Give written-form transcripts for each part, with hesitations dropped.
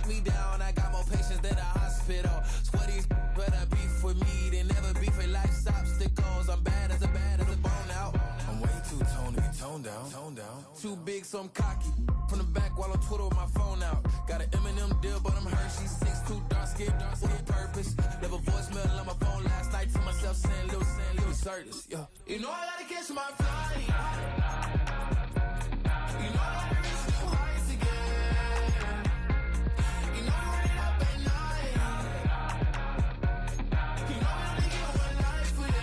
knock me down. I got more patience than a hospital. Sweaty better beef with me than never beef with life's obstacles. I'm bad as a bone out. I'm way too toned to be toned down. Too big, so I'm cocky. From the back while on Twitter with my phone out. Got an Eminem deal, but I'm Hershey. 6'2", dark skin, with a purpose. Left a voicemail on my phone last night to myself saying, Lil Curtis. Yeah. You know I gotta catch my flight. You know I gotta reach new heights again. You know I'm running up at night. You know I only get one life for this.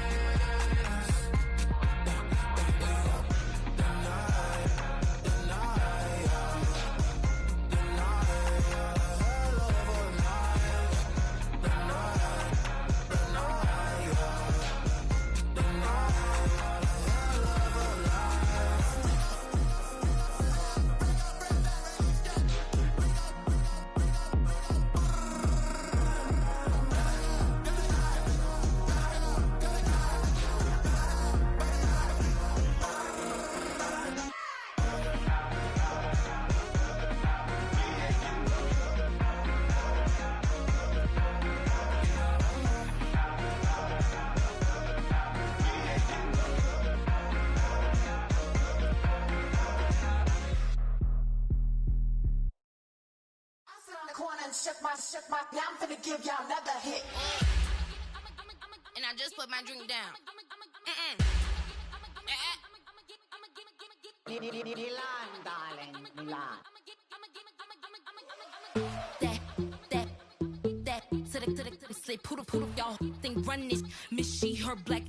Shook my, now I'm finna give y'all another hit. And I just put my drink down. Milan, darling, Milan. That, to the, say, poodle, y'all think run this. Miss she, her black.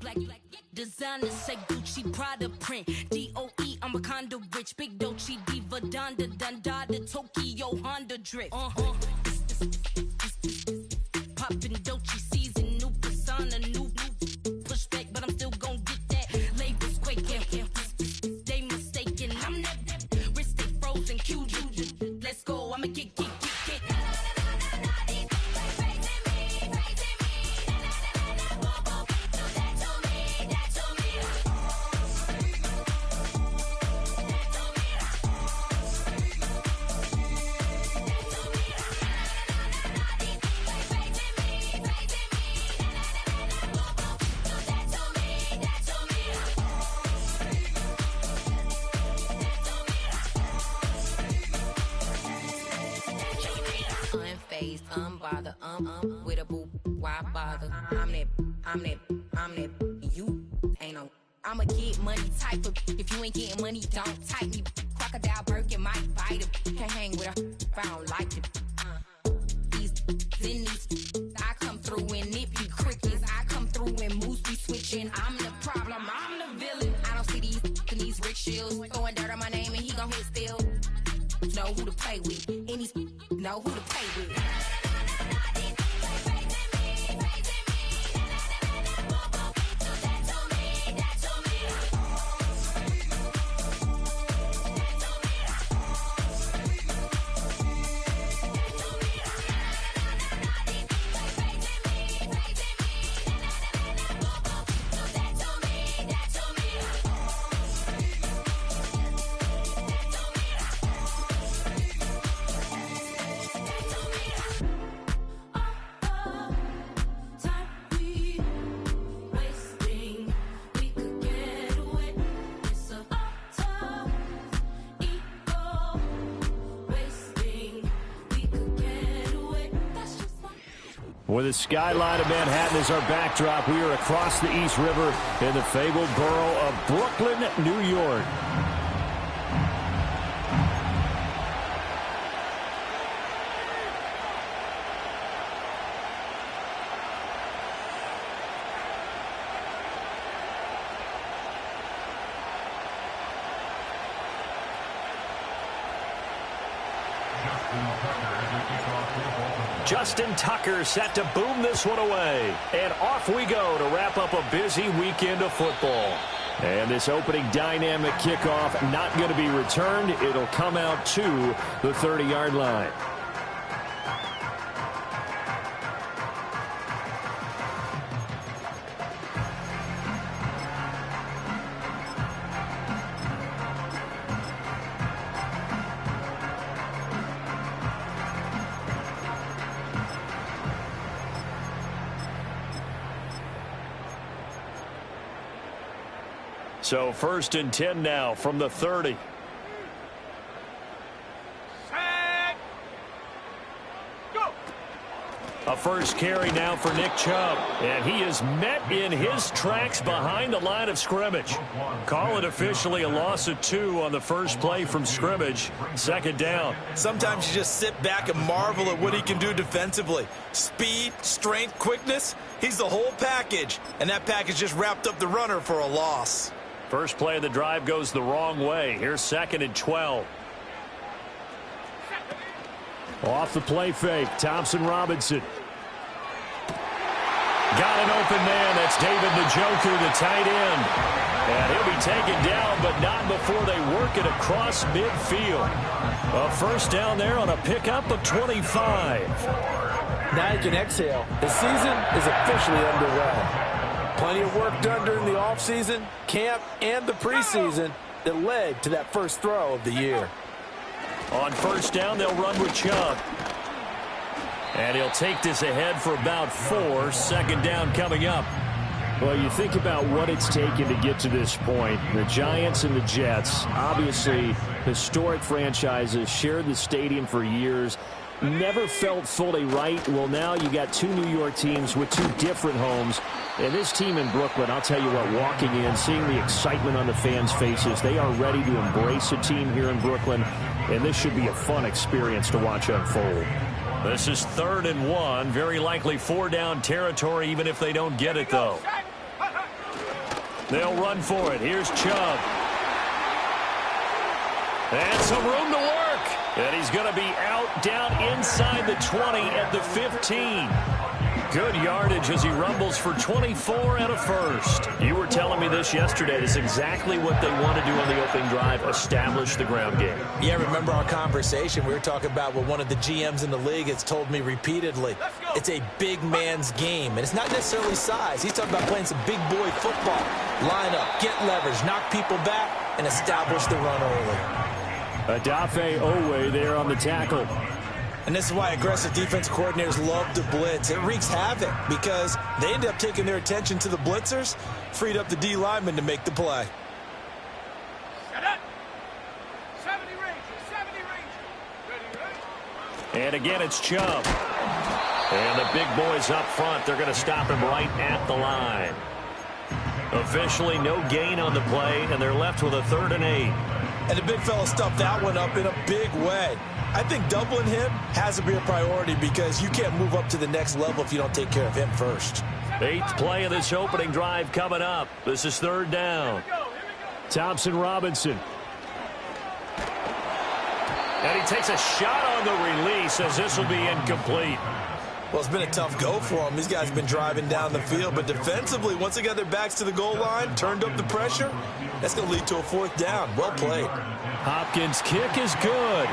Designer say Gucci, Prada print. DOE, I'm a condo rich. Big Dolce, Diva, Donda, Tokyo, Honda drip. Poppin' Dolce season, new persona, new pushback, but I'm still gon' get that. Labels quaking, they mistaken. I'm that wrist stay frozen, Q. Let's go, I'ma get. Unbothered, with a boo, why bother? I'm that, you ain't no. I'ma get money type of, if you ain't getting money, don't type me. Crocodile Birkin might bite him. Can't hang with her if I don't like it. These, I come through and nip you crickets. I come through and moose be switching. I'm the problem, I'm the villain. I don't see these rickshaws throwing dirt on my name and he gon' hit still. Know who to play with, and he's know who to play with. With the skyline of Manhattan as our backdrop, we are across the East River in the fabled borough of Brooklyn, New York. Justin Tucker set to boom this one away. And off we go to wrap up a busy weekend of football. And this opening dynamic kickoff not going to be returned. It'll come out to the 30-yard line. So 1st and 10 now from the 30. A first carry now for Nick Chubb. And he is met in his tracks behind the line of scrimmage. Call it officially a loss of 2 on the first play from scrimmage. 2nd down. Sometimes you just sit back and marvel at what he can do defensively. Speed, strength, quickness. He's the whole package. And that package just wrapped up the runner for a loss. First play of the drive goes the wrong way. Here's 2nd and 12. Off the play fake, Thompson Robinson. Got an open man. That's David Njoku, the tight end. And he'll be taken down, but not before they work it across midfield. A first down there on a pickup of 25. Now you can exhale. The season is officially underway. Plenty of work done during the offseason, camp, and the preseason that led to that first throw of the year. On first down, they'll run with Chubb. And he'll take this ahead for about 4. 2nd down coming up. Well, you think about what it's taken to get to this point. The Giants and the Jets, obviously historic franchises, shared the stadium for years, never felt fully right. Well, now you got 2 New York teams with 2 different homes. And this team in Brooklyn, I'll tell you what, walking in, seeing the excitement on the fans' faces, they are ready to embrace a team here in Brooklyn. And this should be a fun experience to watch unfold. This is 3rd and 1. Very likely 4-down territory, even if they don't get it, though. They'll run for it. Here's Chubb. And some room to work. And he's going to be out down inside the 20 at the 15. Good yardage as he rumbles for 24 and a first. You were telling me this yesterday. This is exactly what they want to do on the opening drive, establish the ground game. Yeah, remember our conversation? We were talking about what one of the GMs in the league has told me repeatedly. It's a big man's game, and it's not necessarily size. He's talking about playing some big boy football. Line up, get leverage, knock people back, and establish the run early. Adafe Owe there on the tackle. And this is why aggressive defense coordinators love to blitz. It wreaks havoc because they end up taking their attention to the blitzers, freed up the D lineman to make the play. And again, it's Chubb. And the big boys up front, they're going to stop him right at the line. Officially no gain on the play, and they're left with a 3rd and 8. And the big fella stuffed that one up in a big way. I think doubling him has to be a priority because you can't move up to the next level if you don't take care of him first. 8th play of this opening drive coming up. This is 3rd down. Thompson Robinson. And he takes a shot on the release as this will be incomplete. Well, it's been a tough go for him. These guys have been driving down the field, but defensively, once they got their backs to the goal line, turned up the pressure, that's going to lead to a 4th down. Well played. Hopkins' kick is good.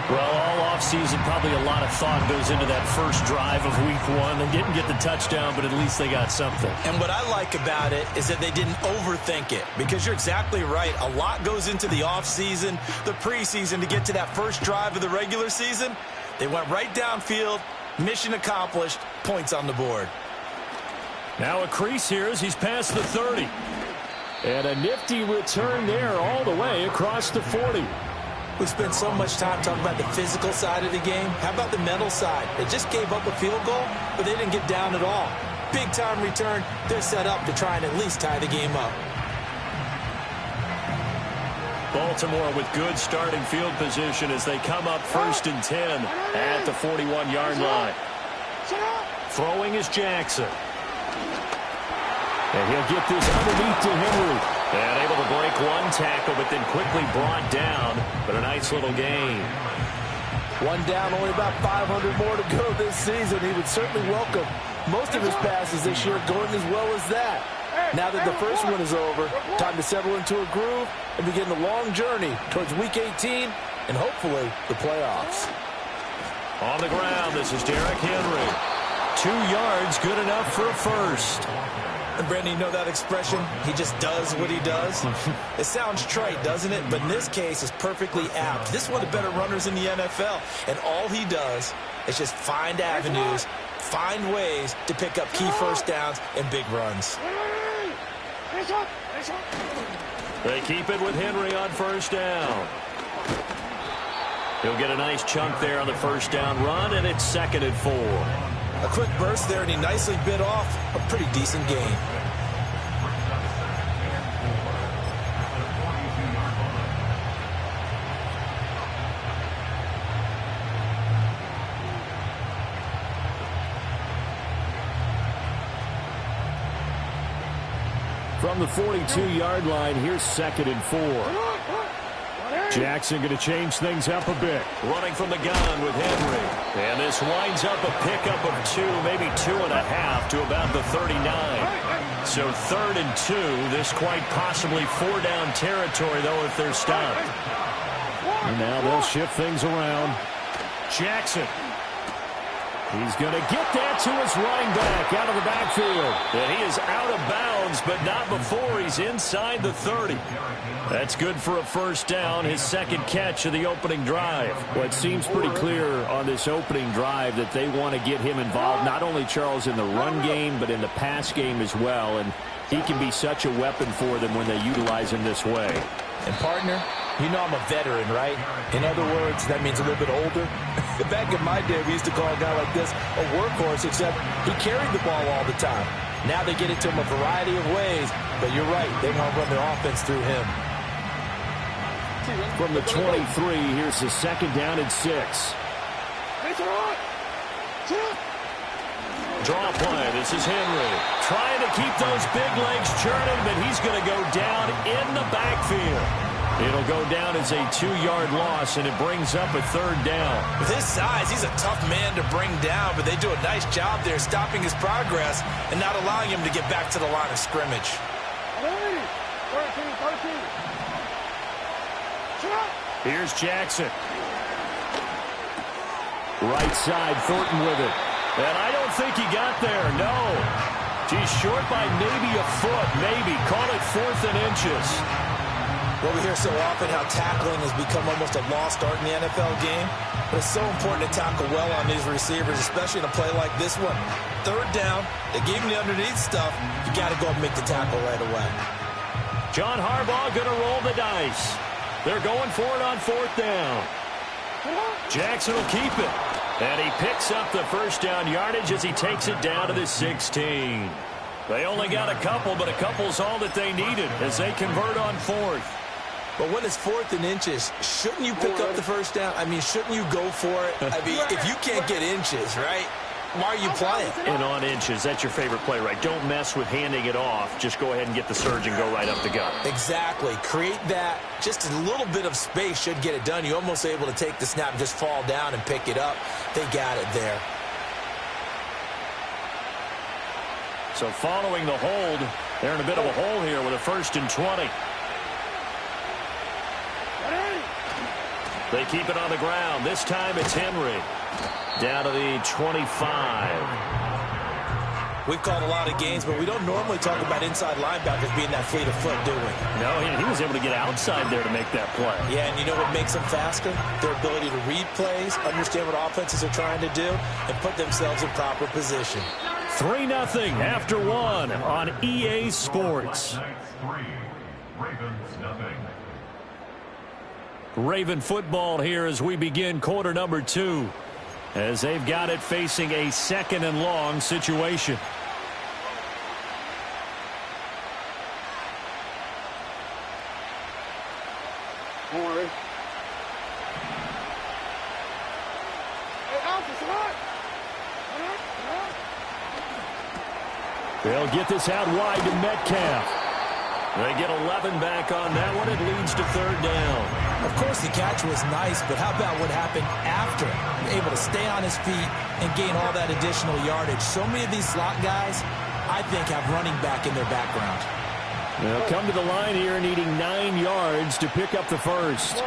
Well, all offseason, probably a lot of thought goes into that first drive of week 1. They didn't get the touchdown, but at least they got something. And what I like about it is that they didn't overthink it, because you're exactly right. A lot goes into the offseason, the preseason, to get to that first drive of the regular season. They went right downfield, mission accomplished, points on the board. Now a crease here as he's past the 30. And a nifty return there all the way across the 40. We spent so much time talking about the physical side of the game. How about the mental side? They just gave up a field goal, but they didn't get down at all. Big-time return. They're set up to try and at least tie the game up. Baltimore with good starting field position as they come up 1st and 10 at the 41-yard line. Throwing is Jackson. And he'll get this underneath to Henry. And able to break one tackle, but then quickly brought down. But a nice little gain. 1 down, only about 500 more to go this season. He would certainly welcome most of his passes this year going as well as that. Now that the first one is over, time to settle into a groove and begin the long journey towards Week 18 and hopefully the playoffs. On the ground, this is Derrick Henry. 2 yards, good enough for a first. And Brandon, you know that expression? He just does what he does. It sounds trite, doesn't it? But in this case, it's perfectly apt. This is one of the better runners in the NFL. And all he does is just find avenues, find ways to pick up key first downs and big runs. They keep it with Henry on first down. He'll get a nice chunk there on the first down run, and it's 2nd and 4. A quick burst there, and he nicely bit off a pretty decent gain. From the 42-yard line, here's 2nd and 4. Jackson going to change things up a bit. Running from the gun with Henry. And this winds up a pickup of 2, maybe 2.5 to about the 39. So 3rd and 2. This quite possibly 4-down territory, though, if they're stopped. And now they'll shift things around. Jackson. He's going to get that to his running back out of the backfield. And he is out of bounds, but not before he's inside the 30. That's good for a first down, his 2nd catch of the opening drive. Well, it seems pretty clear on this opening drive that they want to get him involved, not only, Charles, in the run game, but in the pass game as well. And he can be such a weapon for them when they utilize him this way. And, partner, you know I'm a veteran, right? In other words, that means a little bit older. Back in my day, we used to call a guy like this a workhorse, except he carried the ball all the time. Now they get it to him a variety of ways, but you're right, they want to run their offense through him. From the 23, here's the 2nd down and 6. Draw play, this is Henry. Trying to keep those big legs churning, but he's going to go down in the backfield. It'll go down as a 2-yard loss, and it brings up a 3rd down. With his size, he's a tough man to bring down, but they do a nice job there stopping his progress and not allowing him to get back to the line of scrimmage. Here's Jackson. Right side, Thornton with it. And I don't think he got there, no. He's short by maybe a foot, maybe. Call it 4th and inches. Well, we hear so often how tackling has become almost a lost art in the NFL game. But it's so important to tackle well on these receivers, especially in a play like this one. 3rd down, they gave him the underneath stuff. You got to go and make the tackle right away. John Harbaugh going to roll the dice. They're going for it on 4th down. Jackson will keep it. And he picks up the first down yardage as he takes it down to the 16. They only got a couple, but a couple's all that they needed as they convert on 4th. But when it's 4th and inches, shouldn't you pick up the first down? I mean, shouldn't you go for it? I mean, if you can't get inches, right, why are you playing? And on inches, that's your favorite play, right? Don't mess with handing it off. Just go ahead and get the surge and go right up the gut. Exactly. Create that. Just a little bit of space should get it done. You're almost able to take the snap and just fall down and pick it up. They got it there. So following the hold, they're in a bit of a hole here with a 1st and 20. They keep it on the ground. This time it's Henry. Down to the 25. We've called a lot of games, but we don't normally talk about inside linebackers being that fleet of foot, do we? No, he was able to get outside there to make that play. Yeah, and you know what makes them faster? Their ability to read plays, understand what offenses are trying to do, and put themselves in proper position. 3-0 after 1 on EA Sports. Raven football here as we begin quarter number 2. As they've got it facing a 2nd and long situation. They'll get this out wide to Metcalf. They get 11 back on that one. It leads to 3rd down. Of course, the catch was nice, but how about what happened after? Able to stay on his feet and gain all that additional yardage. So many of these slot guys, I think, have running back in their background. They'll come to the line here needing 9 yards to pick up the first.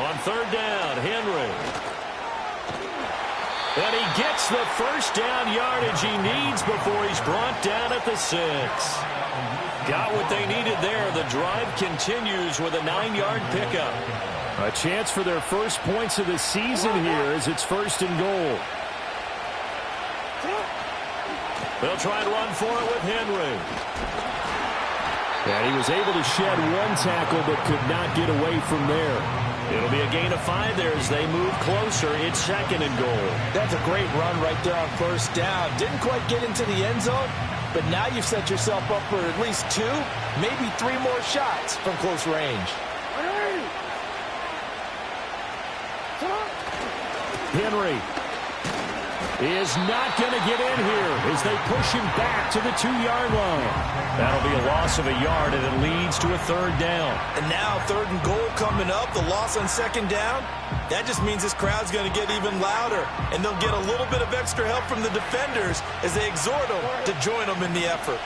On 3rd down, Henry. And he gets the first down yardage he needs before he's brought down at the 6. Got what they needed there. The drive continues with a 9-yard pickup. A chance for their first points of the season here as it's 1st and goal. They'll try and run for it with Henry. And he was able to shed one tackle but could not get away from there. It'll be a gain of 5 there as they move closer. It's 2nd and goal. That's a great run right there on 1st down. Didn't quite get into the end zone, but now you've set yourself up for at least 2, maybe 3 more shots from close range. Henry is not going to get in here as they push him back to the 2-yard line. That'll be a loss of a yard, and it leads to a 3rd down. And now 3rd and goal coming up, the loss on 2nd down. That just means this crowd's going to get even louder, and they'll get a little bit of extra help from the defenders as they exhort them to join them in the effort.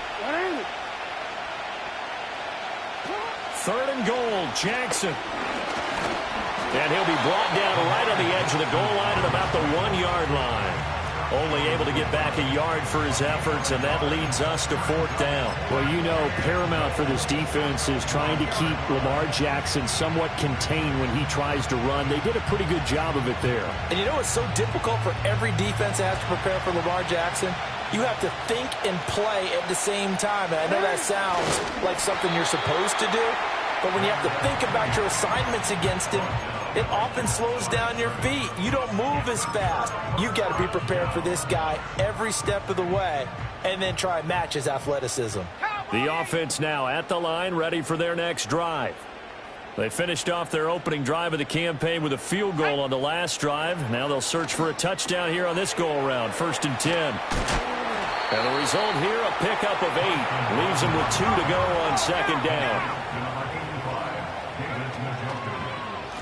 3rd and goal, Jackson. And he'll be brought down right on the edge of the goal line at about the 1-yard line. Only able to get back a yard for his efforts, and that leads us to 4th down. Well, you know, paramount for this defense is trying to keep Lamar Jackson somewhat contained when he tries to run. They did a pretty good job of it there. And you know what's so difficult for every defense that has to prepare for Lamar Jackson? You have to think and play at the same time. And I know that sounds like something you're supposed to do, but when you have to think about your assignments against him, it often slows down your feet. You don't move as fast. You've got to be prepared for this guy every step of the way and then try and match his athleticism. The offense now at the line, ready for their next drive. They finished off their opening drive of the campaign with a field goal on the last drive. Now they'll search for a touchdown here on this go-around. 1st and 10. And the result here, a pickup of 8. Leaves them with 2 to go on 2nd down.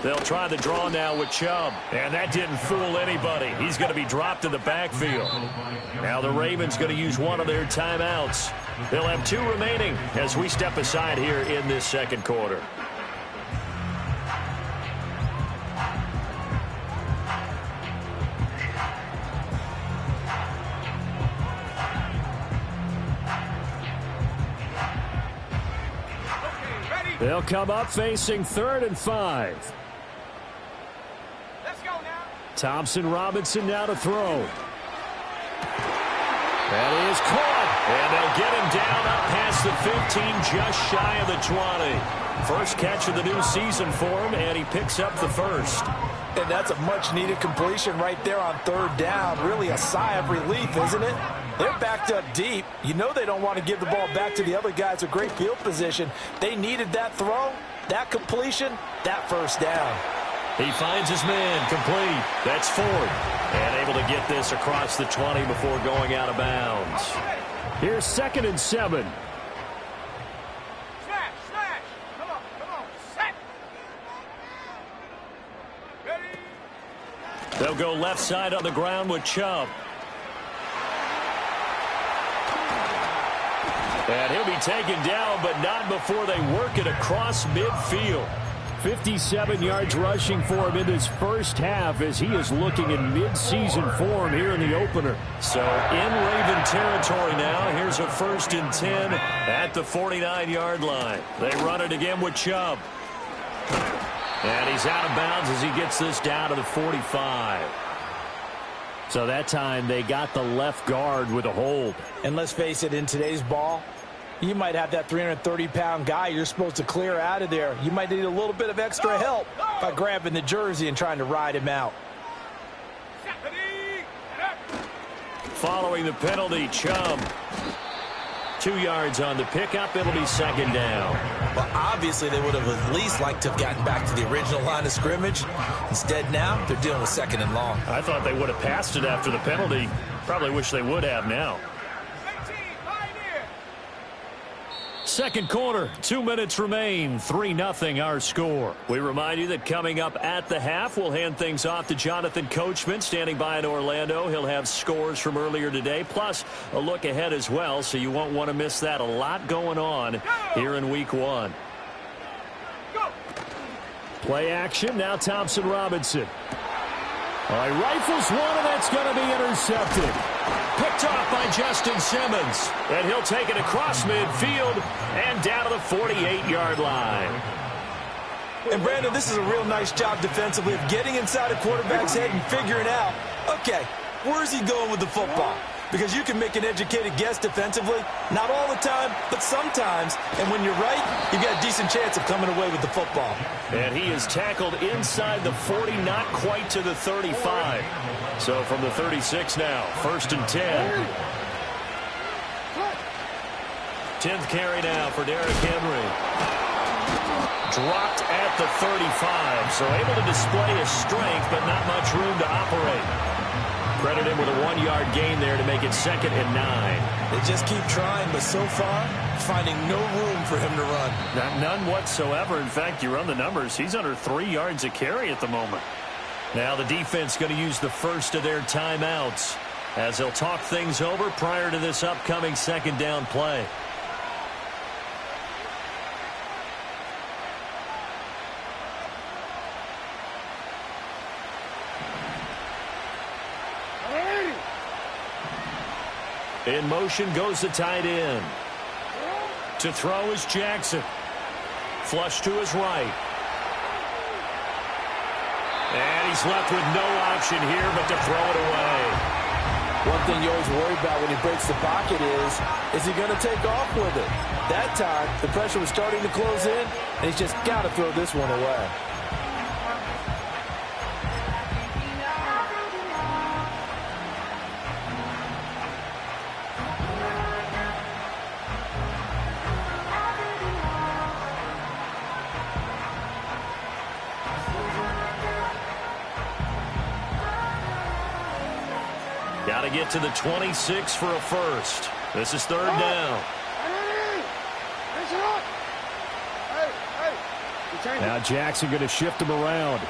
They'll try the draw now with Chubb. And that didn't fool anybody. He's going to be dropped in the backfield. Now the Ravens going to use one of their timeouts. They'll have 2 remaining as we step aside here in this 2nd quarter. They'll come up facing 3rd and 5. Thompson Robinson now to throw. That is caught. And they'll get him down up past the 15, just shy of the 20. First catch of the new season for him, and he picks up the 1st. And that's a much-needed completion right there on 3rd down. Really a sigh of relief, isn't it? They're backed up deep. You know they don't want to give the ball back to the other guys with great field position. They needed that throw, that completion, that 1st down. He finds his man, complete. That's 4th. And able to get this across the 20 before going out of bounds. Here's 2nd and 7. Come on, set. Ready? They'll go left side on the ground with Chubb. And he'll be taken down, but not before they work it across midfield. 57 yards rushing for him in this first half as he is looking in mid-season form here in the opener. So in Raven territory now. Here's a 1st and 10 at the 49-yard line. They run it again with Chubb. And he's out of bounds as he gets this down to the 45. So that time they got the left guard with a hold. And let's face it, in today's ball, you might have that 330-pound guy you're supposed to clear out of there. You might need a little bit of extra help by grabbing the jersey and trying to ride him out. Following the penalty, Chubb. 2 yards on the pickup. It'll be 2nd down. Well, obviously they would have at least liked to have gotten back to the original line of scrimmage. Instead now, they're dealing with 2nd and long. I thought they would have passed it after the penalty. Probably wish they would have now. 2nd quarter, 2 minutes remain, 3-0 our score. We remind you that coming up at the half, we'll hand things off to Jonathan Coachman, standing by in Orlando. He'll have scores from earlier today, plus a look ahead as well, so you won't want to miss that. A lot going on here in Week 1. Play action, now Thompson Robinson. All right, rifles one, and that's going to be intercepted. Picked off by Justin Simmons. And he'll take it across midfield and down to the 48-yard line. And, Brandon, this is a real nice job defensively of getting inside a quarterback's head and figuring out, okay, where's he going with the football? because you can make an educated guess defensively. Not all the time, but sometimes. And when you're right, you've got a decent chance of coming away with the football. And he is tackled inside the 40, not quite to the 35. So from the 36 now, 1st and 10. 10th carry now for Derrick Henry. Dropped at the 35, so able to display his strength, but not much room to operate. Credit him with a 1-yard gain there to make it 2nd and 9. They just keep trying, but so far, finding no room for him to run. None whatsoever. In fact, you run the numbers, he's under 3 yards a carry at the moment. Now the defense going to use the first of their timeouts as they'll talk things over prior to this upcoming 2nd down play. In motion goes the tight end. To throw is Jackson. Flush to his right. And he's left with no option here but to throw it away. One thing you always worry about when he breaks the pocket is he going to take off with it? That time, the pressure was starting to close in, and he's just got to throw this one away. Got to get to the 26 for a first. This is 3rd down. Now Jackson going to shift him around.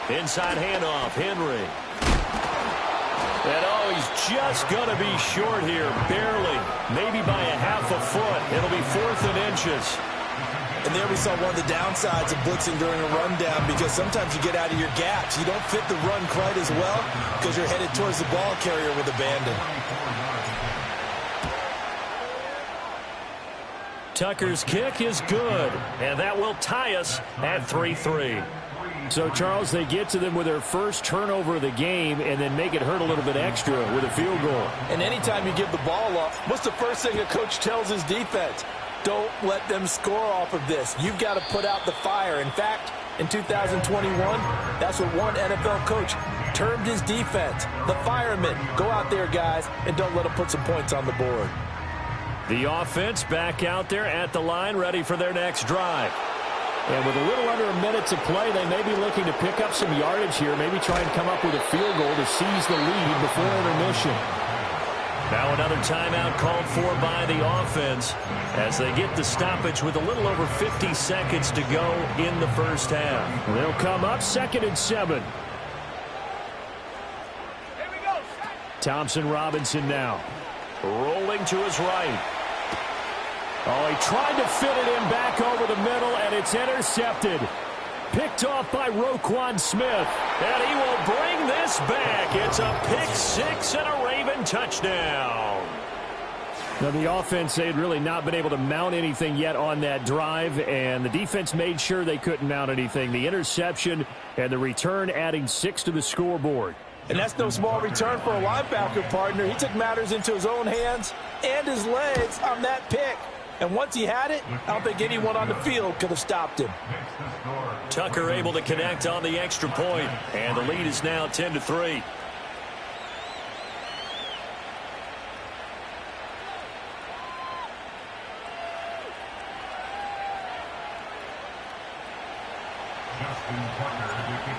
Inside handoff, Henry. And he's just going to be short here, barely. Maybe by a half a foot. It'll be 4th and inches. And there we saw one of the downsides of blitzing during a rundown, because sometimes you get out of your gaps. You don't fit the run quite as well because you're headed towards the ball carrier with abandon. Tucker's kick is good, and that will tie us at 3-3. So, Charles, they get to them with their first turnover of the game and then make it hurt a little bit extra with a field goal. And anytime you give the ball up, what's the first thing a coach tells his defense? Don't let them score off of this. You've got to put out the fire. In fact, in 2021, that's what one NFL coach termed his defense. The firemen. Go out there, guys, and don't let them put some points on the board. The offense back out there at the line, ready for their next drive. And with a little under a minute to play, they may be looking to pick up some yardage here, maybe try and come up with a field goal to seize the lead before intermission. Now another timeout called for by the offense as they get the stoppage with a little over 50 seconds to go in the first half. They'll come up 2nd and 7. Here we go. Thompson Robinson now. Rolling to his right. He tried to fit it in back over the middle, and it's intercepted. Picked off by Roquan Smith. And he will bring this back. It's a pick 6 and a Raven touchdown. Now, the offense, they had really not been able to mount anything yet on that drive, and the defense made sure they couldn't mount anything. The interception and the return adding 6 to the scoreboard. And that's no small return for a linebacker partner. He took matters into his own hands and his legs on that pick. And once he had it, I don't think anyone on the field could have stopped him. Tucker able to connect on the extra point, and the lead is now 10-3.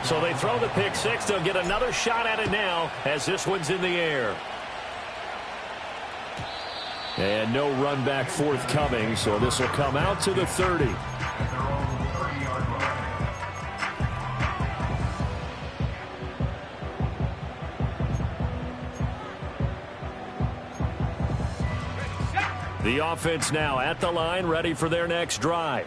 So they throw the pick 6. They'll get another shot at it now as this one's in the air. And no run back forthcoming, so this will come out to the 30. The offense now at the line, ready for their next drive.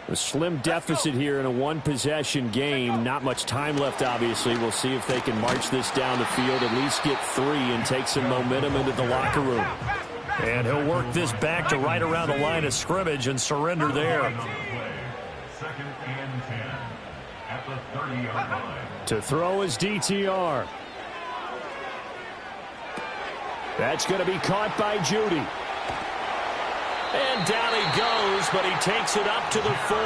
A slim deficit here in a one-possession game. Not much time left, obviously. We'll see if they can march this down the field, at least get 3 and take some momentum into the locker room. And he'll work this back to right around the line of scrimmage and surrender there. To throw is DTR. That's going to be caught by Judy. And down he goes, but he takes it up to the 40.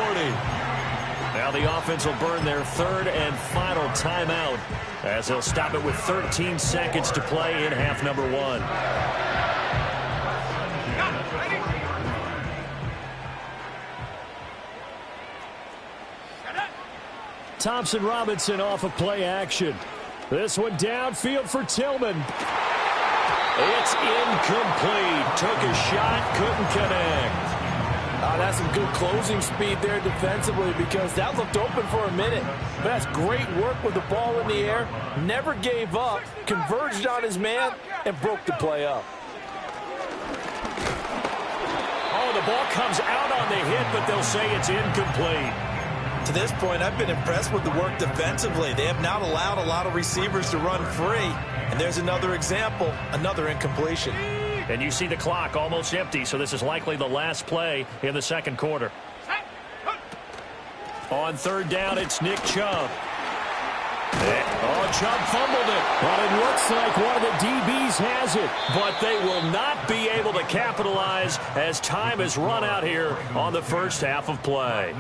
Now the offense will burn their third and final timeout as they'll stop it with 13 seconds to play in half number 1. Thompson Robinson off of play action. This one downfield for Tillman. It's incomplete. Took a shot, couldn't connect. That's some good closing speed there defensively because that looked open for a minute. But that's great work with the ball in the air. Never gave up, converged on his man, and broke the play up. Oh, the ball comes out on the hit, but they'll say it's incomplete. To this point, I've been impressed with the work defensively. They have not allowed a lot of receivers to run free. And there's another example, another incompletion. And you see the clock almost empty, so this is likely the last play in the second quarter. On third down, it's Nick Chubb. Oh, Chubb fumbled it. But it looks like one of the DBs has it. But they will not be able to capitalize as time has run out here on the first half of play.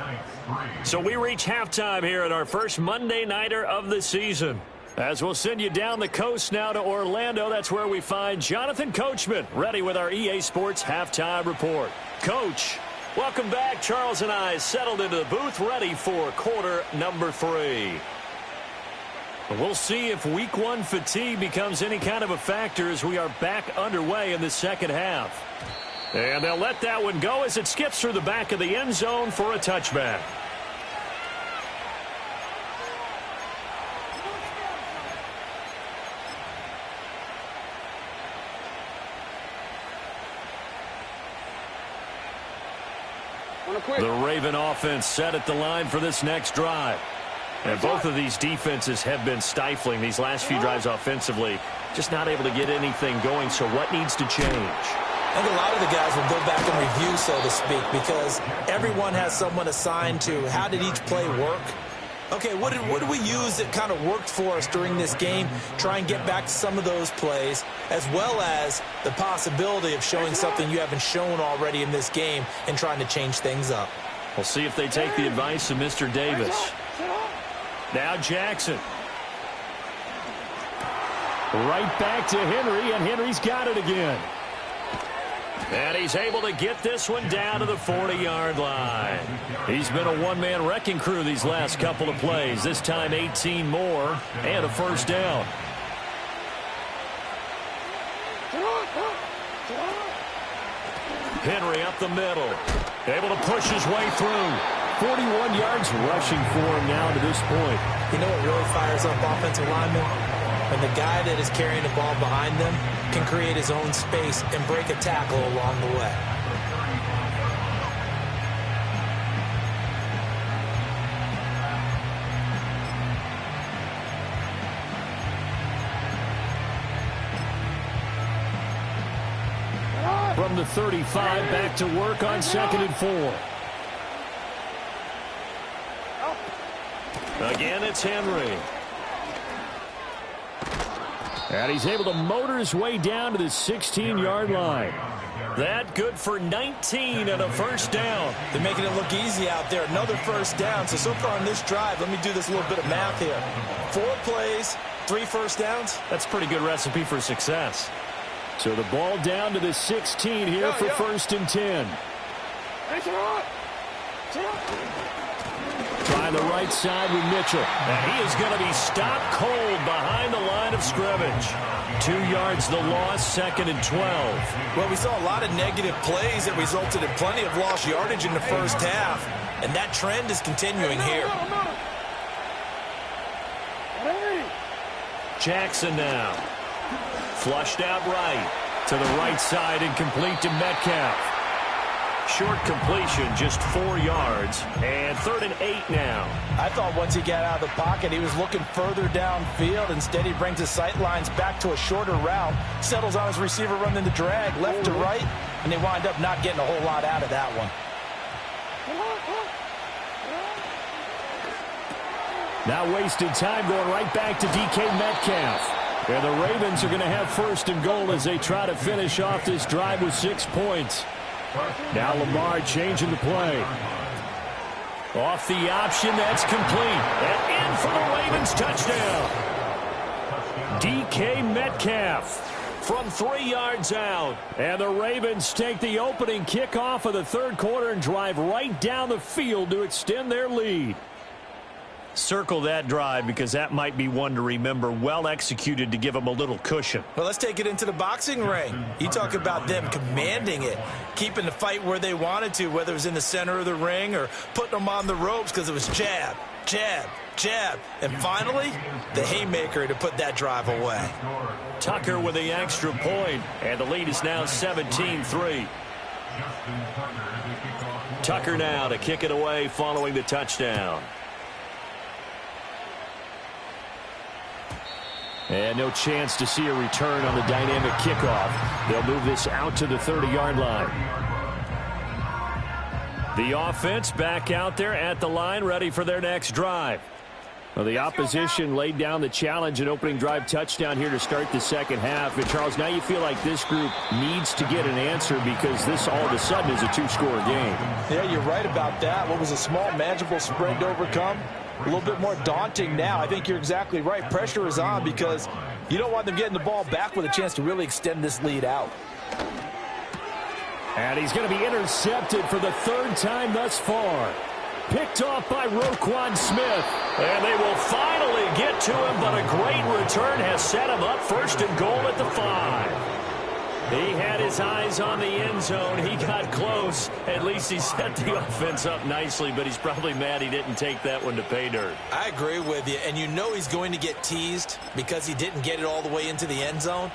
So we reach halftime here at our first Monday Nighter of the season. As we'll send you down the coast now to Orlando, that's where we find Jonathan Coachman, ready with our EA Sports Halftime Report. Coach, welcome back. Charles and I settled into the booth, ready for quarter number 3. We'll see if week 1 fatigue becomes any kind of a factor as we are back underway in the second half. And they'll let that one go as it skips through the back of the end zone for a touchback. The Raven offense set at the line for this next drive. And both of these defenses have been stifling these last few drives offensively. Just not able to get anything going, so what needs to change? I think a lot of the guys will go back and review, so to speak, because everyone has someone assigned to how did each play work. Okay, what did we use that kind of worked for us during this game? Try and get back to some of those plays, as well as the possibility of showing something you haven't shown already in this game and trying to change things up. We'll see if they take the advice of Mr. Davis. Now Jackson. Right back to Henry, and Henry's got it again. And he's able to get this one down to the 40-yard line. He's been a one-man wrecking crew these last couple of plays. This time 18 more and a first down. Henry up the middle. Able to push his way through. 41 yards rushing for him now to this point. You know what really fires up offensive linemen? When the guy that is carrying the ball behind them can create his own space and break a tackle along the way. From the 35, back to work on 2nd and 4. Again, it's Henry. And he's able to motor his way down to the 16-yard line. That good for 19 and a first down. They're making it look easy out there. Another first down. So far on this drive, let me do this little bit of math here. 4 plays, 3 first downs. That's a pretty good recipe for success. So the ball down to the 16 here for 1st and 10. Trying the right side with Mitchell. And he is going to be stopped cold behind the line of scrimmage. 2 yards the loss, 2nd and 12. Well, we saw a lot of negative plays that resulted in plenty of lost yardage in the first half. And that trend is continuing here. Jackson now. Flushed out right. To the right side and complete to Metcalf. Short completion, just 4 yards, and 3rd and 8 now. I thought once he got out of the pocket, he was looking further downfield. Instead, he brings his sight lines back to a shorter route, settles on his receiver running the drag left to right, and they wind up not getting a whole lot out of that one. Now wasted time going right back to DK Metcalf. And the Ravens are going to have first and goal as they try to finish off this drive with 6 points. Now Lamar changing the play. Off the option, that's complete. And in for the Ravens touchdown. DK Metcalf from 3 yards out. And the Ravens take the opening kickoff of the third quarter and drive right down the field to extend their lead. Circle that drive because that might be one to remember. Well executed to give them a little cushion. Well, let's take it into the boxing ring. You talk about them commanding it, keeping the fight where they wanted to, whether it was in the center of the ring or putting them on the ropes because it was jab, jab, jab. And finally, the haymaker to put that drive away. Tucker with the extra point, and the lead is now 17-3. Tucker now to kick it away following the touchdown. And no chance to see a return on the dynamic kickoff. They'll move this out to the 30-yard line. The offense back out there at the line, ready for their next drive. Well, the opposition laid down the challenge and opening drive touchdown here to start the second half. And, Charles, now you feel like this group needs to get an answer because this all of a sudden is a 2-score game. Yeah, you're right about that. What was a small, manageable spread to overcome? A little bit more daunting now. I think you're exactly right. Pressure is on because you don't want them getting the ball back with a chance to really extend this lead out. And he's going to be intercepted for the third time thus far. Picked off by Roquan Smith. And they will finally get to him, but a great return has set him up first and goal at the 5. He had his eyes on the end zone. He got close. At least he set the offense up nicely, but he's probably mad he didn't take that one to pay dirt. I agree with you, and you know he's going to get teased because he didn't get it all the way into the end zone.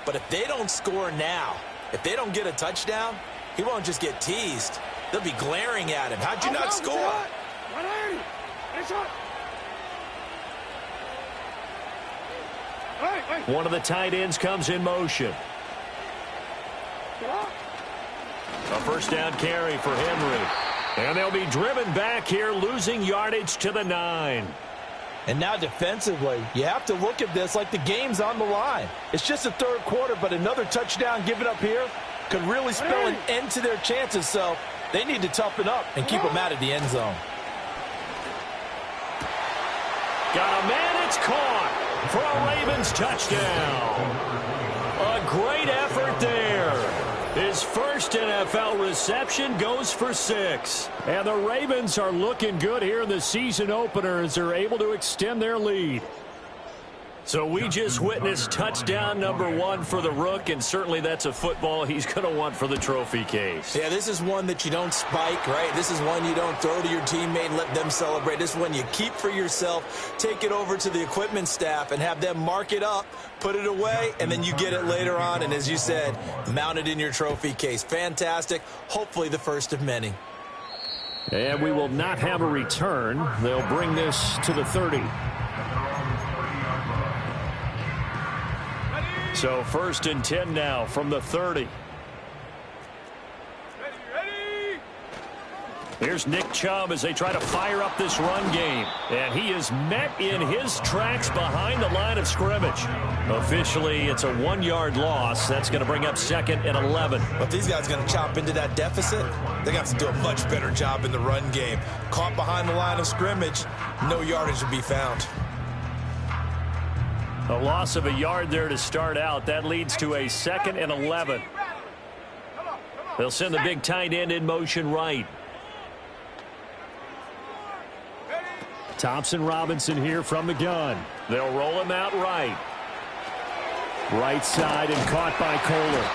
But if they don't score now, if they don't get a touchdown, he won't just get teased. They'll be glaring at him. How'd you not score? One of the tight ends comes in motion. A first down carry for Henry. And they'll be driven back here, losing yardage to the 9. And now defensively, you have to look at this like the game's on the line. It's just the third quarter, but another touchdown given up here could really spell an end to their chances. So they need to toughen up and keep them out of the end zone. Got a man, it's caught for a Ravens touchdown. A great effort there. His first NFL reception goes for 6. And the Ravens are looking good here in the season opener as they're able to extend their lead. So we just witnessed touchdown number 1 for the Rook, and certainly that's a football he's going to want for the trophy case. Yeah, this is one that you don't spike, right? This is one you don't throw to your teammate and let them celebrate. This is one you keep for yourself, take it over to the equipment staff and have them mark it up, put it away, and then you get it later on. And as you said, mount it in your trophy case. Fantastic. Hopefully the first of many. And we will not have a return. They'll bring this to the 30. So first and 10 now from the 30. Ready. Here's Nick Chubb as they try to fire up this run game. And he is met in his tracks behind the line of scrimmage. Officially, it's a 1-yard loss. That's going to bring up 2nd and 11. But these guys are going to chop into that deficit. They got to do a much better job in the run game. Caught behind the line of scrimmage, no yardage to be found. A loss of a yard there to start out. That leads to a 2nd and 11. They'll send the big tight end in motion right. Thompson Robinson here from the gun. They'll roll him out right. Right side and caught by Kohler.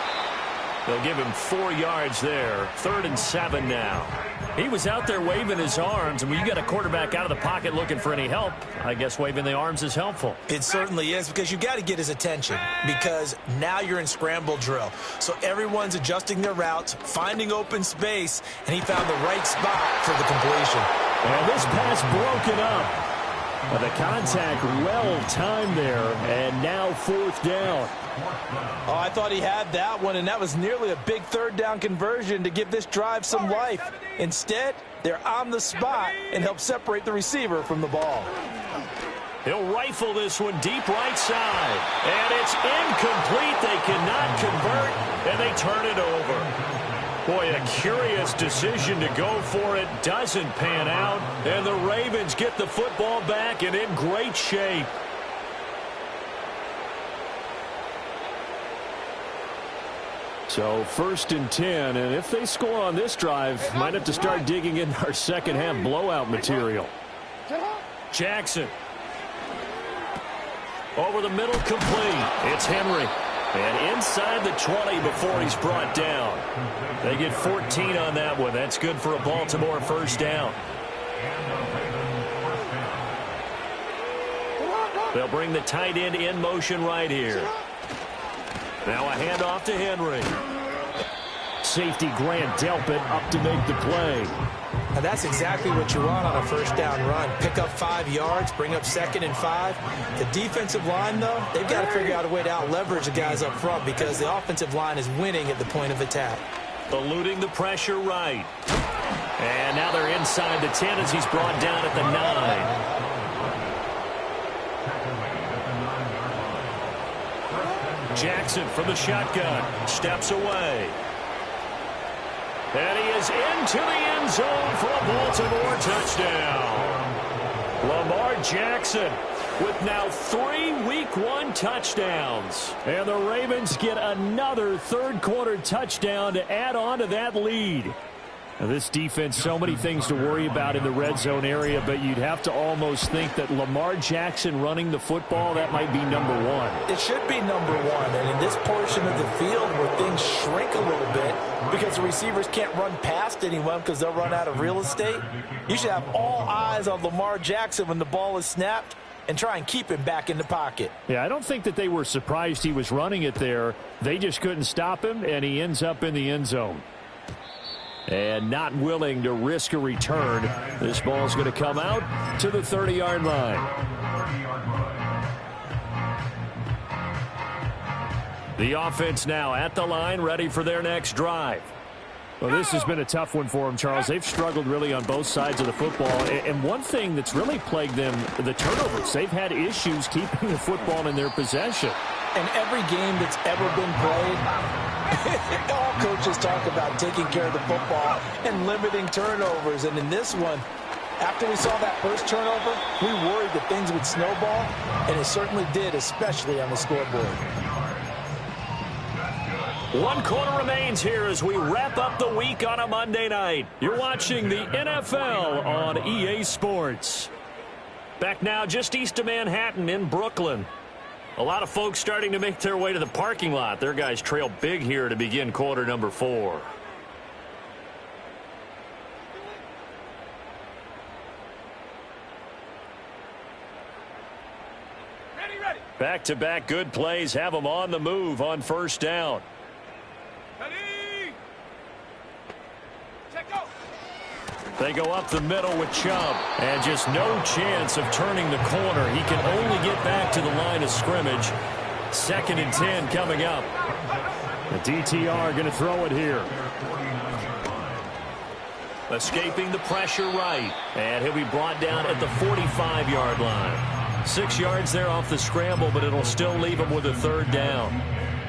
They'll give him 4 yards there. 3rd and 7 now. He was out there waving his arms, and when you got a quarterback out of the pocket looking for any help, I guess waving the arms is helpful. It certainly is, because you got to get his attention, because now you're in scramble drill. So everyone's adjusting their routes, finding open space, and he found the right spot for the completion. And this pass broken up. But the contact well-timed there, and now 4th down. Oh, I thought he had that one, and that was nearly a big 3rd down conversion to give this drive some life. Instead, they're on the spot and help separate the receiver from the ball. He'll rifle this one deep right side. And it's incomplete. They cannot convert, and they turn it over. Boy, a curious decision to go for it. Doesn't pan out. And the Ravens get the football back and in great shape. So 1st and 10, and if they score on this drive, might have to start digging in our second half blowout material. Jackson. Over the middle, complete. It's Henry. And inside the 20 before he's brought down. They get 14 on that one. That's good for a Baltimore first down. They'll bring the tight end in motion right here. Now a handoff to Henry. Safety Grant Delpit up to make the play. Now that's exactly what you want on a first down run. Pick up 5 yards, bring up 2nd and 5. The defensive line, though, they've got to figure out a way to out-leverage the guys up front because the offensive line is winning at the point of attack. Eluding the pressure right. And now they're inside the 10 as he's brought down at the 9. Jackson from the shotgun. Steps away. And he is into the end zone for a Baltimore touchdown. Lamar Jackson with now 3 Week 1 touchdowns. And the Ravens get another third-quarter touchdown to add on to that lead. Now, this defense, so many things to worry about in the red zone area, but you'd have to almost think that Lamar Jackson running the football, that might be number 1. It should be number 1, and in this portion of the field where things shrink a little bit because the receivers can't run past anyone because they'll run out of real estate, you should have all eyes on Lamar Jackson when the ball is snapped and try and keep him back in the pocket. Yeah, I don't think that they were surprised he was running it there. They just couldn't stop him, and he ends up in the end zone. And not willing to risk a return. This ball's going to come out to the 30-yard line. The offense now at the line, ready for their next drive. Well, this has been a tough one for them, Charles. They've struggled really on both sides of the football. And one thing that's really plagued them, the turnovers. They've had issues keeping the football in their possession. In every game that's ever been played, all coaches talk about taking care of the football and limiting turnovers. And in this one, after we saw that first turnover, we worried that things would snowball, and it certainly did, especially on the scoreboard. 1 quarter remains here as we wrap up the week on a Monday night. You're watching the NFL on EA Sports. Back now just east of Manhattan in Brooklyn. A lot of folks starting to make their way to the parking lot. Their guys trail big here to begin quarter number 4. Ready. Back-to-back good plays have them on the move on first down. Ready. Check go. They go up the middle with Chubb. And just no chance of turning the corner. He can only get back to the line of scrimmage. 2nd and 10 coming up. The DTR going to throw it here. Escaping the pressure right. And he'll be brought down at the 45-yard line. 6 yards there off the scramble, but it'll still leave him with a 3rd down.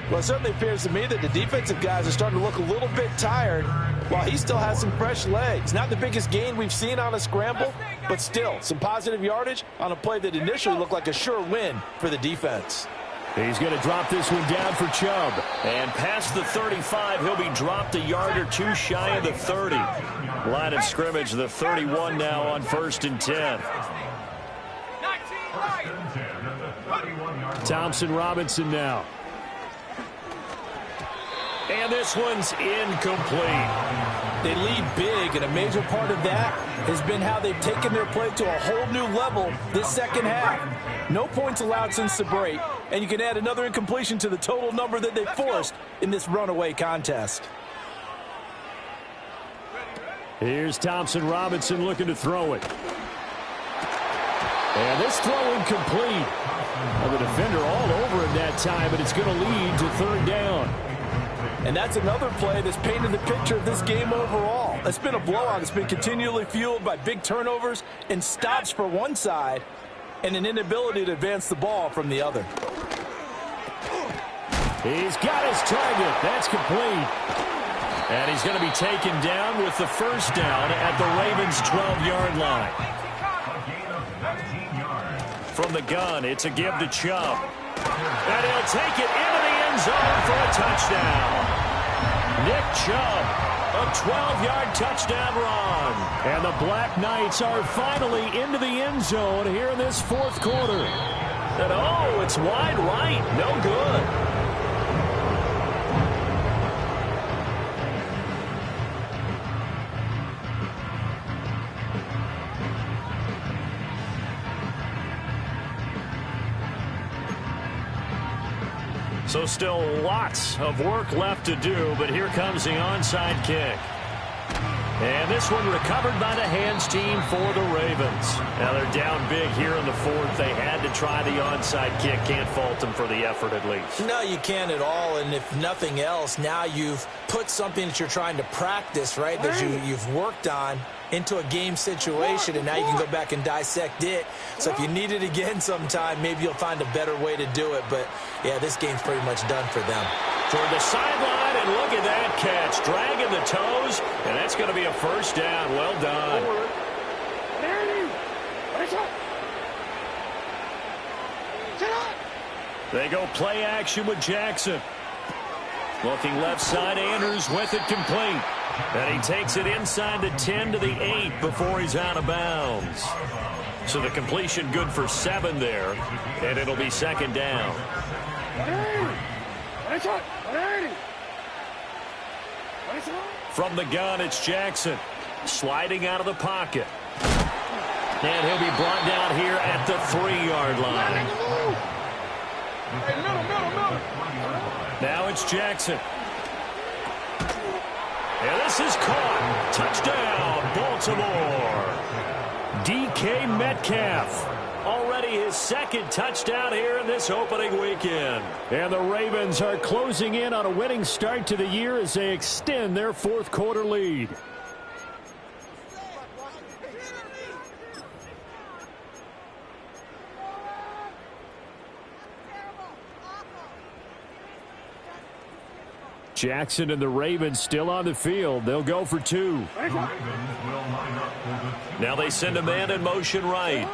Well, it certainly appears to me that the defensive guys are starting to look a little bit tired while he still has some fresh legs. Not the biggest gain we've seen on a scramble, but still some positive yardage on a play that initially looked like a sure win for the defense. He's going to drop this one down for Chubb. And past the 35, he'll be dropped a yard or 2 shy of the 30. Line of scrimmage, the 31 now on 1st and 10. Thompson Robinson now. And this one's incomplete. They lead big, and a major part of that has been how they've taken their play to a whole new level this second half. No points allowed since the break, and you can add another incompletion to the total number that they forced in this runaway contest. Here's Thompson Robinson looking to throw it. And this throw incomplete. Well, the defender all over him that time, but it's going to lead to 3rd down. And that's another play that's painted the picture of this game overall. It's been a blowout. It's been continually fueled by big turnovers and stops for one side and an inability to advance the ball from the other. He's got his target. That's complete. And he's going to be taken down with the first down at the Ravens' 12-yard line. From the gun, it's a give to Chubb. And he'll take it into the end zone for a touchdown. Nick Chubb, a 12-yard touchdown run. And the Black Knights are finally into the end zone here in this fourth quarter. And oh, it's wide right. No good. So still lots of work left to do, but here comes the onside kick. And this one recovered by the hands team for the Ravens. Now they're down big here in the fourth. They had to try the onside kick. Can't fault them for the effort at least. No, you can't at all. And if nothing else, now you've put something that you're trying to practice, right, that you've worked on into a game situation, and now you can go back and dissect it. So if you need it again sometime, maybe you'll find a better way to do it. But, yeah, this game's pretty much done for them. Toward the sideline, and look at that catch. Dragging the toes, and that's going to be a first down. Well done. They go play action with Jackson. Looking left side, Andrews with it complete. And he takes it inside the 10 to the 8 before he's out of bounds. So the completion good for 7 there, and it'll be second down. From the gun, it's Jackson. Sliding out of the pocket. And he'll be brought down here at the 3-yard line. Now it's Jackson. And this is caught. Touchdown, Baltimore. DK Metcalf. Already his second touchdown here in this opening weekend. And the Ravens are closing in on a winning start to the year as they extend their fourth quarter lead. Jackson and the Ravens still on the field. They'll go for 2. Now they send a man in motion right.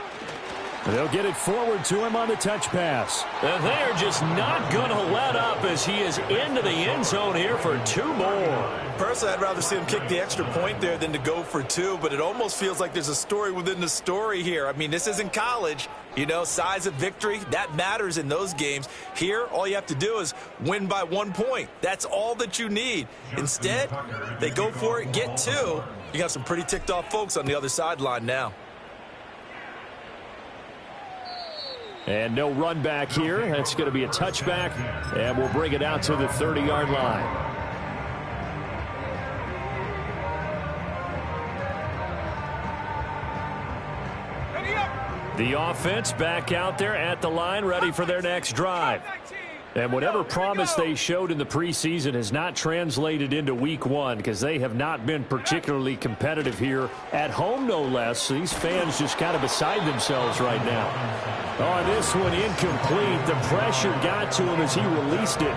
They'll get it forward to him on the touch pass. And they're just not going to let up as he is into the end zone here for 2 more. Personally, I'd rather see him kick the extra point there than to go for 2, but it almost feels like there's a story within the story here. I mean, this isn't college. You know, size of victory, that matters in those games. Here, all you have to do is win by 1 point. That's all that you need. Instead, they go for it, get 2. You got some pretty ticked off folks on the other sideline now. And no run back here. That's going to be a touchback, and we'll bring it out to the 30-yard line. The offense back out there at the line, ready for their next drive. And whatever promise they showed in the preseason has not translated into week 1 because they have not been particularly competitive here at home, no less. These fans just kind of beside themselves right now. Oh, this one incomplete. The pressure got to him as he released it.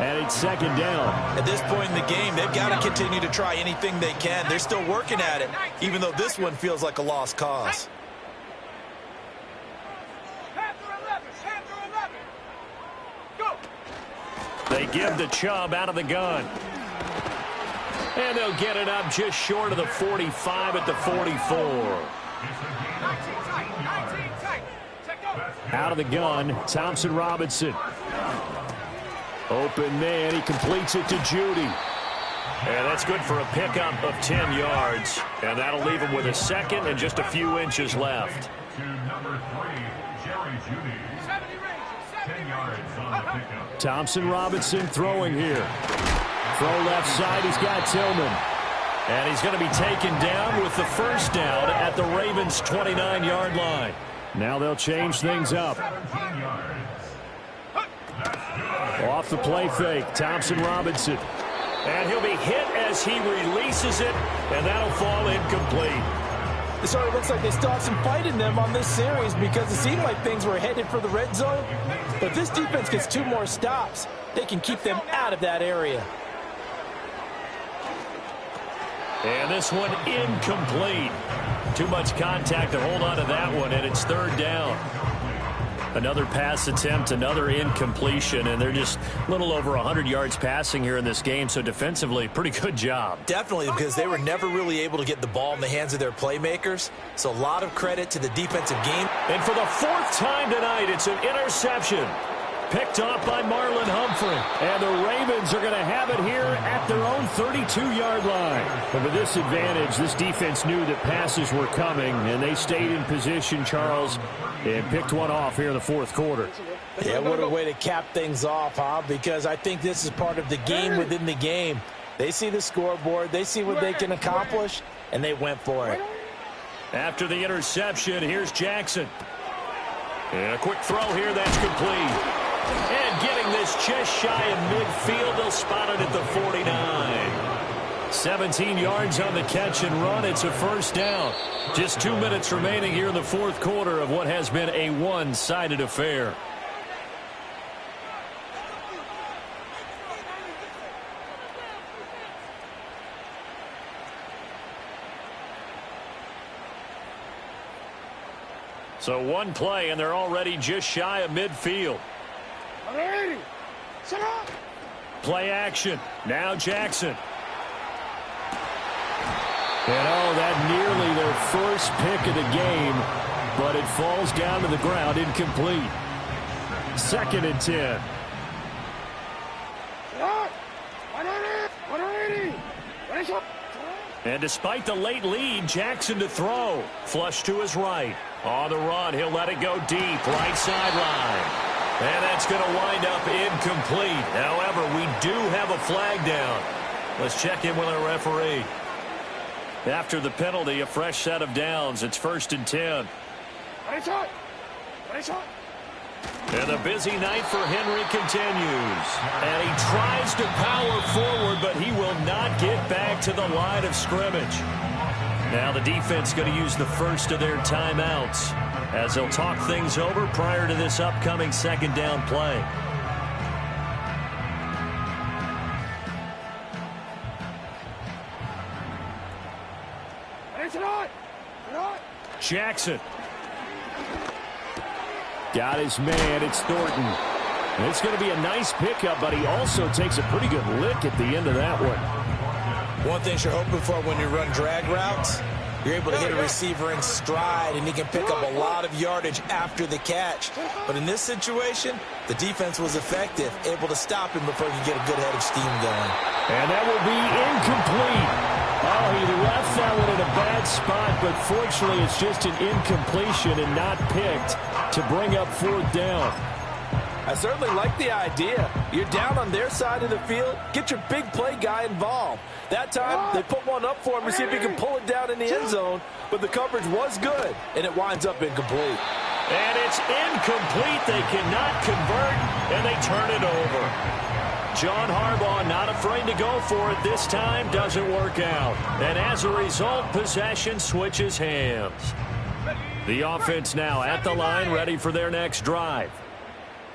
And it's second down. At this point in the game, they've got to continue to try anything they can. They're still working at it, even though this one feels like a lost cause. They give the Chubb out of the gun. And they'll get it up just short of the 45 at the 44. Out of the gun, Thompson Robinson. Open man, he completes it to Judy. And that's good for a pickup of 10 yards. And that'll leave him with a second and just a few inches left. Thompson Robinson throwing here. Throw left side, he's got Tillman. And he's going to be taken down with the first down at the Ravens' 29-yard line. Now they'll change things up. Off the play fake, Thompson Robinson. And he'll be hit as he releases it, and that'll fall incomplete. It certainly looks like they still have some fight in them on this series because it seemed like things were headed for the red zone. But if this defense gets 2 more stops, they can keep them out of that area. And this one incomplete. Too much contact to hold on to that one, and it's 3rd down. Another pass attempt, another incompletion, and they're just a little over 100 yards passing here in this game, so defensively, pretty good job. Definitely, because they were never really able to get the ball in the hands of their playmakers, so a lot of credit to the defensive game. And for the 4th time tonight, it's an interception. Picked off by Marlon Humphrey. And the Ravens are going to have it here at their own 32-yard line. But with this advantage, this defense knew that passes were coming, and they stayed in position, Charles, and picked one off here in the 4th quarter. Yeah, what a way to cap things off, huh? Because I think this is part of the game within the game. They see the scoreboard, they see what they can accomplish, and they went for it. After the interception, here's Jackson. And a quick throw here, that's complete. And getting this just shy of midfield, they'll spot it at the 49. 17 yards on the catch and run. It's a 1st down. Just 2 minutes remaining here in the 4th quarter of what has been a one-sided affair. So one play, and they're already just shy of midfield. Play action. Now Jackson. And that nearly their first pick of the game, but it falls down to the ground incomplete. 2nd and 10. And despite the late lead, Jackson to throw. Flush to his right. On the run, he'll let it go deep. Right sideline. And that's going to wind up incomplete. However, we do have a flag down. Let's check in with our referee. After the penalty, a fresh set of downs. It's 1st and 10. And the busy night for Henry continues. And he tries to power forward, but he will not get back to the line of scrimmage. Now the defense going to use the first of their timeouts as they'll talk things over prior to this upcoming 2nd down play. Jackson. Got his man. It's Thornton. And it's going to be a nice pickup, but he also takes a pretty good lick at the end of that one. One thing you're hoping for when you run drag routes, you're able to hit a receiver in stride, and he can pick up a lot of yardage after the catch. But in this situation, the defense was effective, able to stop him before he could get a good head of steam going. And that will be incomplete. Oh, he left that one in a bad spot, but fortunately it's just an incompletion and not picked to bring up 4th down. I certainly like the idea. You're down on their side of the field. Get your big play guy involved. That time, they put one up for him to see if he can pull it down in the end zone, but the coverage was good, and it winds up incomplete. And it's incomplete. They cannot convert, and they turn it over. John Harbaugh not afraid to go for it this time. Doesn't work out. And as a result, possession switches hands. The offense now at the line, ready for their next drive.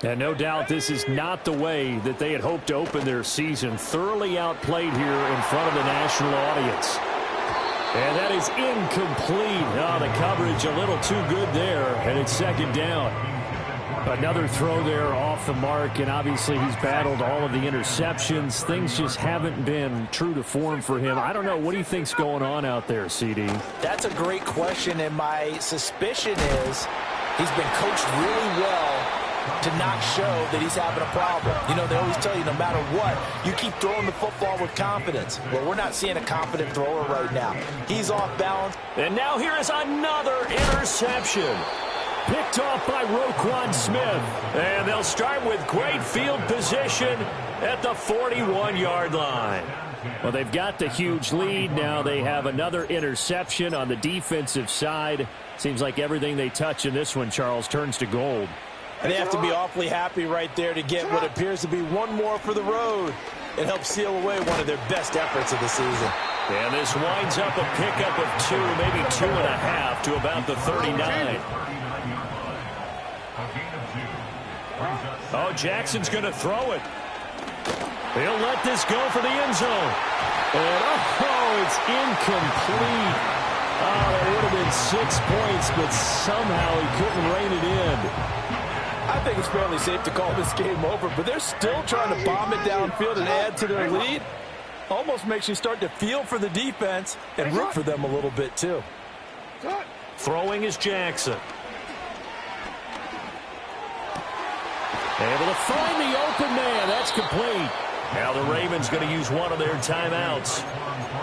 And no doubt this is not the way that they had hoped to open their season. Thoroughly outplayed here in front of the national audience. And that is incomplete. Oh, the coverage a little too good there, and it's 2nd down. Another throw there off the mark, and obviously he's battled all of the interceptions. Things just haven't been true to form for him. I don't know. What do you think's going on out there, CD? That's a great question, and my suspicion is he's been coached really well to not show that he's having a problem. You know, they always tell you no matter what, you keep throwing the football with confidence. Well, we're not seeing a confident thrower right now. He's off balance. And now here is another interception. Picked off by Roquan Smith. And they'll start with great field position at the 41-yard line. Well, they've got the huge lead. Now they have another interception on the defensive side. Seems like everything they touch in this one, Charles, turns to gold. And they have to be awfully happy right there to get what appears to be one more for the road. It helps seal away one of their best efforts of the season. And this winds up a pickup of 2, maybe 2.5 to about the 39. Oh, Jackson's going to throw it. He'll let this go for the end zone. And, it's incomplete. Oh, that would have been 6 points, but somehow he couldn't rein it in. I think it's fairly safe to call this game over, but they're still trying to bomb it downfield and add to their lead. Almost makes you start to feel for the defense and root for them a little bit, too. Throwing is Jackson. Able to find the open man. That's complete. Now the Ravens going to use one of their timeouts.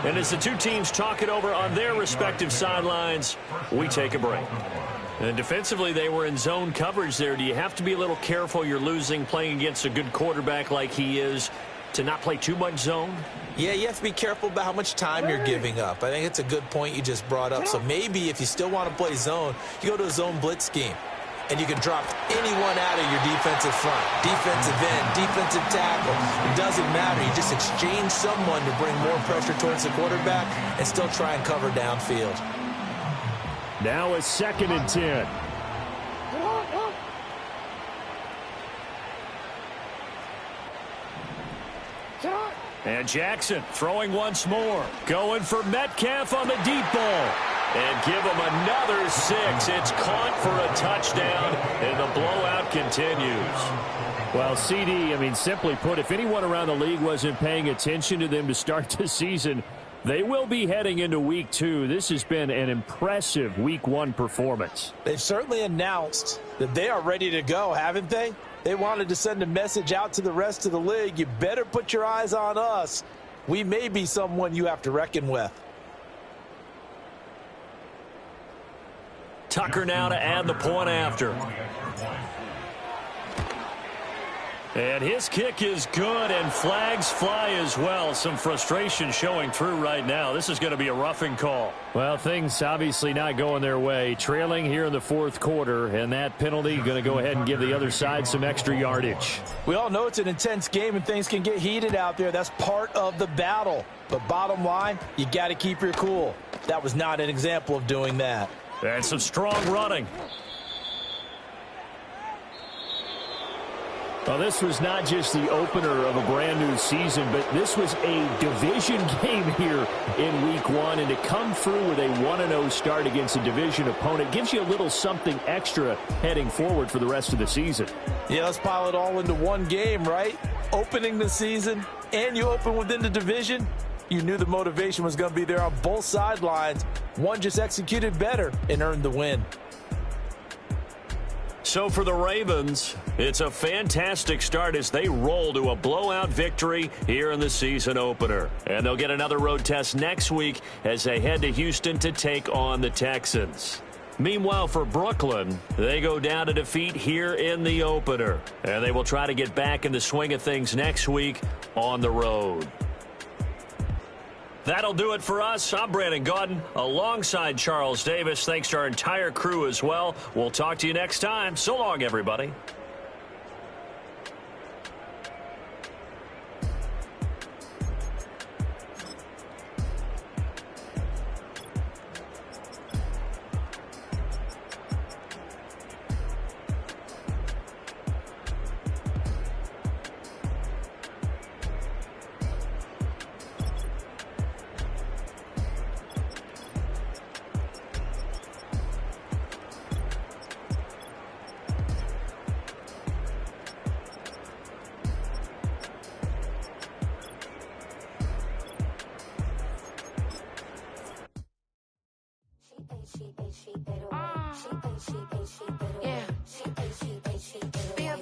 And as the two teams talk it over on their respective sidelines, we take a break. And defensively, they were in zone coverage there. Do you have to be a little careful? You're losing playing against a good quarterback like he is to not play too much zone? Yeah, you have to be careful about how much time you're giving up. I think it's a good point you just brought up. So maybe if you still want to play zone, you go to a zone blitz scheme. And you can drop anyone out of your defensive front, defensive end, defensive tackle. It doesn't matter. You just exchange someone to bring more pressure towards the quarterback and still try and cover downfield. Now a 2nd and 10. And Jackson throwing once more. Going for Metcalf on the deep ball. And give him another 6. It's caught for a touchdown, and the blowout continues. Well, CD, simply put, if anyone around the league wasn't paying attention to them to start the season, they will be heading into Week 2. This has been an impressive Week 1 performance. They've certainly announced that they are ready to go, haven't they? They wanted to send a message out to the rest of the league. You better put your eyes on us. We may be someone you have to reckon with. Tucker now to add the point after. And his kick is good, and flags fly as well. Some frustration showing through right now. This is going to be a roughing call. Well, things obviously not going their way. Trailing here in the 4th quarter, and that penalty going to go ahead and give the other side some extra yardage. We all know it's an intense game, and things can get heated out there. That's part of the battle. But bottom line, you got to keep your cool. That was not an example of doing that. And some strong running. Well, this was not just the opener of a brand new season, but this was a division game here in Week 1. And to come through with a 1-0 start against a division opponent gives you a little something extra heading forward for the rest of the season. Yeah, let's pile it all into one game, right? Opening the season, and you open within the division. You knew the motivation was going to be there on both sidelines. One just executed better and earned the win. So for the Ravens, it's a fantastic start as they roll to a blowout victory here in the season opener. And they'll get another road test next week as they head to Houston to take on the Texans. Meanwhile, for Brooklyn, they go down to defeat here in the opener. And they will try to get back in the swing of things next week on the road. That'll do it for us. I'm Brandon Gaudin alongside Charles Davis. Thanks to our entire crew as well. We'll talk to you next time. So long, everybody. Yeah. Be a